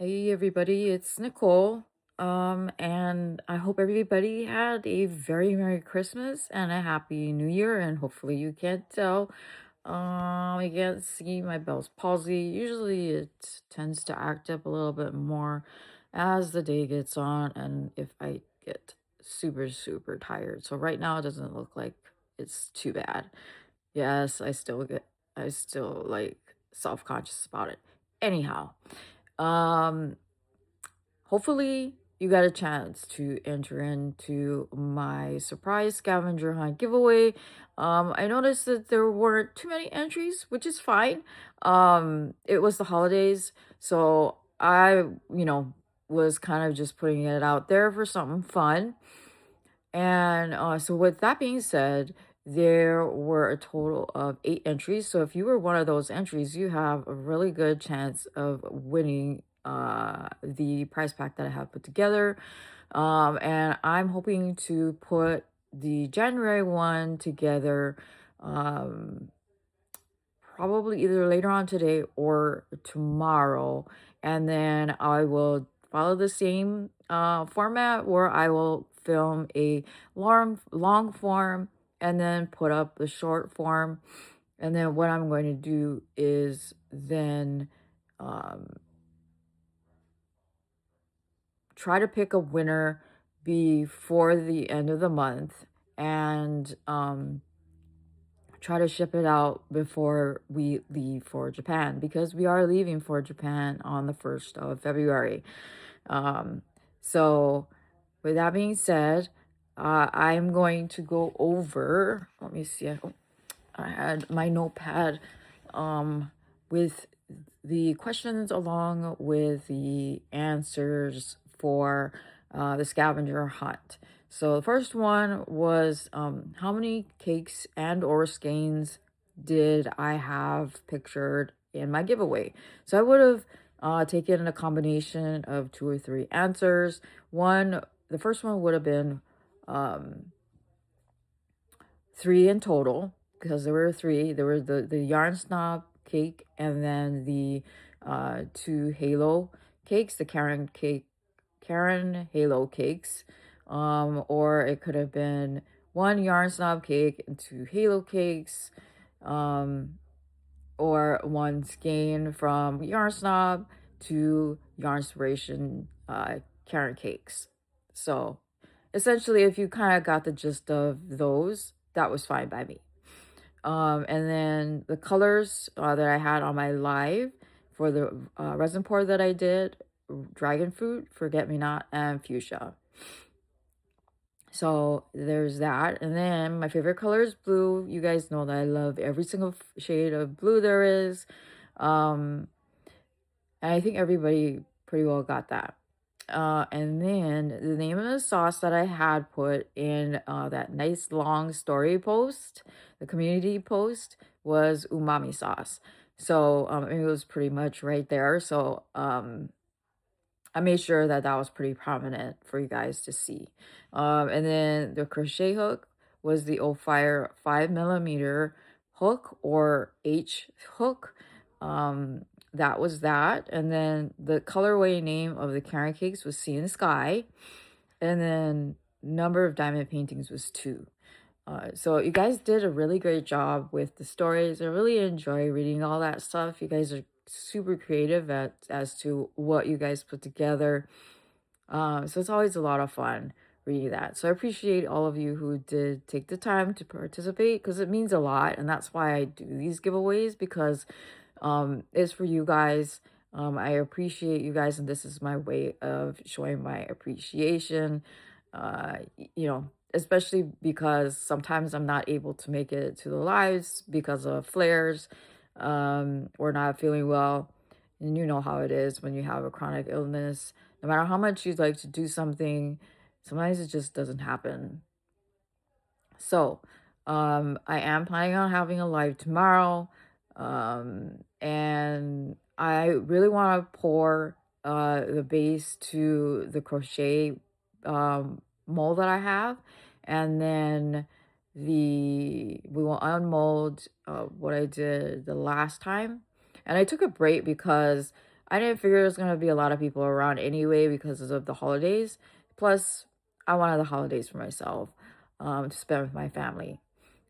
Hey everybody, it's Nicole. And I hope everybody had a very Merry Christmas and a Happy New Year. And hopefully you can't tell. You can't see my Bell's palsy. Usually it tends to act up a little bit more as the day gets on and if I get super tired. So right now it doesn't look like it's too bad. Yes, I still like self-conscious about it. Anyhow. Um, Hopefully, you got a chance to enter into my surprise scavenger hunt giveaway. I noticed that there weren't too many entries, which is fine. It was the holidays, so I was kind of just putting it out there for something fun. And so, with that being said, there were a total of 8 entries. So, if you were one of those entries, you have a really good chance of winning the prize pack that I have put together. And I'm hoping to put the January one together um, probably either later on today or tomorrow. And then I will follow the same format where I will film a long form and then put up the short form. And then what I'm going to do is then um, try to pick a winner before the end of the month and try to ship it out before we leave for Japan because we are leaving for Japan on the 1st of February. Um, so, with that being said, I'm going to go over. Let me see. I had my notepad um, with the questions along with the answers for the scavenger hunt. So the first one was how many cakes and or skeins did I have pictured in my giveaway? So I would have taken a combination of 2 or 3 answers. The first one would have been um, 3 in total because there were 3. There was the yarn snob cake and then the 2 halo cakes, the Karen halo cakes. Or it could have been 1 yarn snob cake and 2 halo cakes. Um, or 1 skein from Yarn Snob, 2 Yarn Inspiration Karen cakes. So essentially, if you kind of got the gist of those, that was fine by me. And then the colors that I had on my live for the resin pour that I did, dragon fruit, forget me not, and fuchsia. So there's that. And then my favorite color is blue. You guys know that I love every single shade of blue there is. Um, and I think everybody pretty well got that. And then the name of the sauce that I had put in that nice long story post, the community post, was umami sauce. So it was pretty much right there. So I made sure that that was pretty prominent for you guys to see. And then the crochet hook was the Fire 5mm hook or H hook. That was that. And then the colorway name of the carrot cakes was Sea in the Sky. And then number of diamond paintings was 2. So you guys did a really great job with the stories. I really enjoy reading all that stuff. You guys are super creative as to what you guys put together. So it's always a lot of fun reading that. So I appreciate all of you who did take the time to participate because it means a lot, and that's why I do these giveaways because it's for you guys. I appreciate you guys, and this is my way of showing my appreciation. Especially because sometimes I'm not able to make it to the lives because of flares, or not feeling well. And you know how it is when you have a chronic illness. No matter how much you'd like to do something, sometimes it just doesn't happen. So, I am planning on having a live tomorrow. And I really want to pour the base to the crochet mold that I have. And then we will unmold what I did the last time. And I took a break because I didn't figure there's gonna be a lot of people around anyway because of the holidays. Plus, I wanted the holidays for myself, to spend with my family.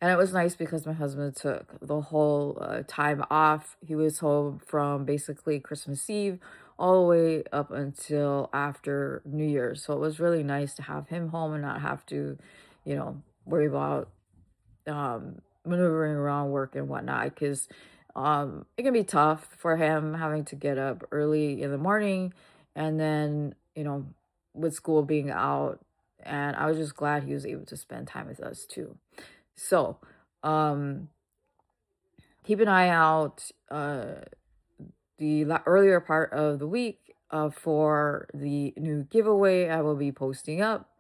And it was nice because my husband took the whole time off. He was home from basically Christmas Eve all the way up until after New Year's. So it was really nice to have him home and not have to, worry about maneuvering around work and whatnot, because it can be tough for him having to get up early in the morning, and then with school being out. And I was just glad he was able to spend time with us too. So um keep an eye out the earlier part of the week for the new giveaway I will be posting up.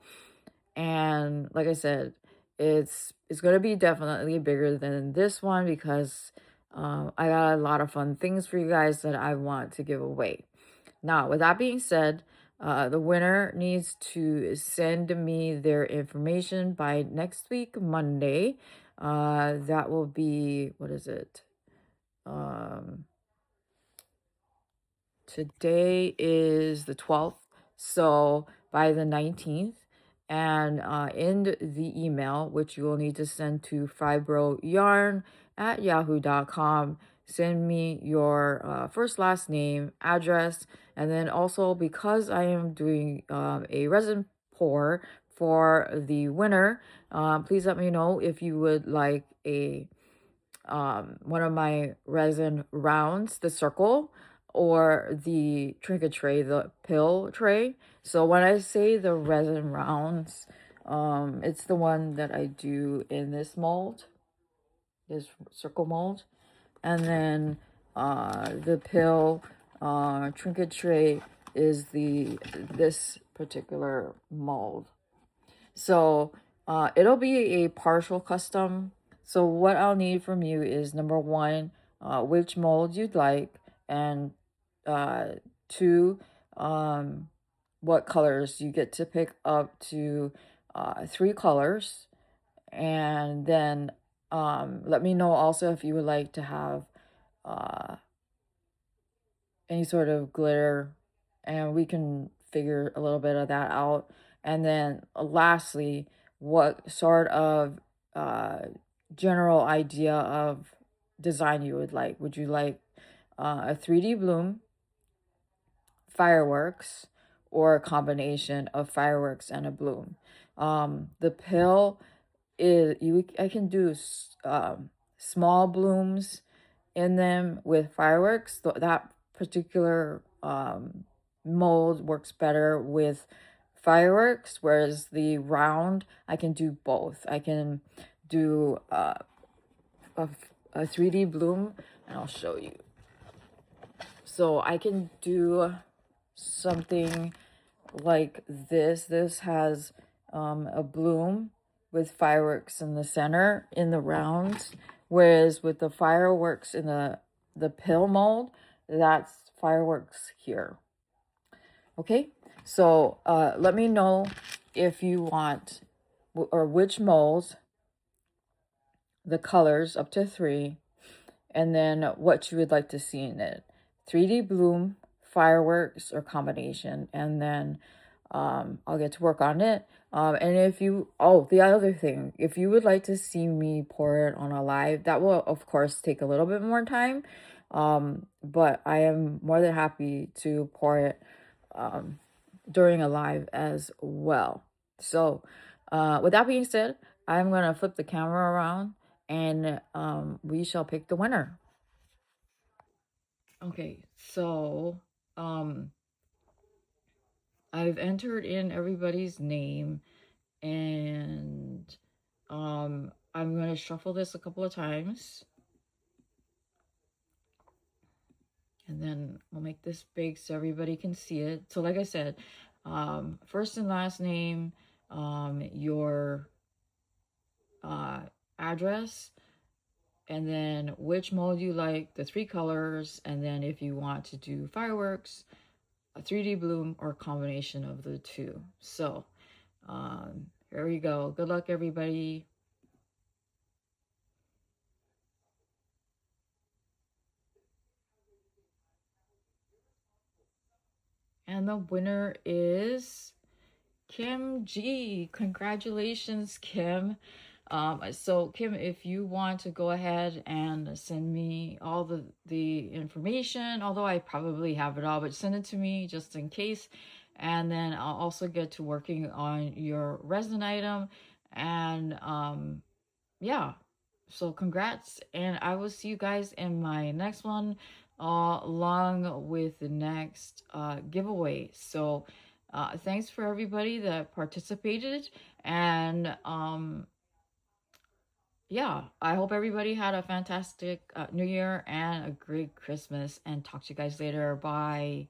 And like I said, it's gonna be definitely bigger than this one because I got a lot of fun things for you guys that I want to give away. Now, with that being said, the winner needs to send me their information by next week, Monday. That will be, what is it? Um, Today is the 12th, so by the 19th. And in the email, which you will need to send to fibroyarn@yahoo.com, send me your first, last name, address, and then also, because I am doing a resin pour for the winner, please let me know if you would like a one of my resin rounds, the circle, or the trinket tray, the pill tray. So when I say the resin rounds, it's the one that I do in this mold, this circle mold. And then the pill trinket tray is this particular mold. So it'll be a partial custom. So what I'll need from you is, number one, which mold you'd like, and two, what colors. You get to pick up to 3 colors. And then let me know also if you would like to have uh, any sort of glitter, and we can figure a little bit of that out. And then lastly, what sort of uh, general idea of design you would like. Would you like a 3D bloom, fireworks, or a combination of fireworks and a bloom? The pill is I can do small blooms in them with fireworks. That particular mold works better with fireworks, whereas the round, I can do both. I can do a 3D bloom, and I'll show you. So I can do something like this. This has a bloom with fireworks in the center in the round, whereas with the fireworks in the pill mold, that's fireworks here. Okay, so let me know if you want, or which molds, the colors up to 3, and then what you would like to see in it. 3D bloom, fireworks, or combination. And then I'll get to work on it. And if you, the other thing, if you would like to see me pour it on a live, that will of course take a little bit more time. But I am more than happy to pour it during a live as well. So with that being said, I'm gonna flip the camera around, and we shall pick the winner. Okay, so I've entered in everybody's name, and I'm going to shuffle this a couple of times, and then we'll make this big so everybody can see it. So like I said, first and last name, your address, and then which mold you like, the 3 colors, and then if you want to do fireworks, a 3D bloom, or a combination of the 2. So here we go. Good luck, everybody. And the winner is Kim G. Congratulations, Kim. So Kim, if you want to go ahead and send me all the information, although I probably have it all, but send it to me just in case. And then I'll also get to working on your resin item. And yeah, so congrats, and I will see you guys in my next one, along with the next giveaway. So thanks for everybody that participated, and yeah, I hope everybody had a fantastic new year and a great Christmas, and talk to you guys later. Bye.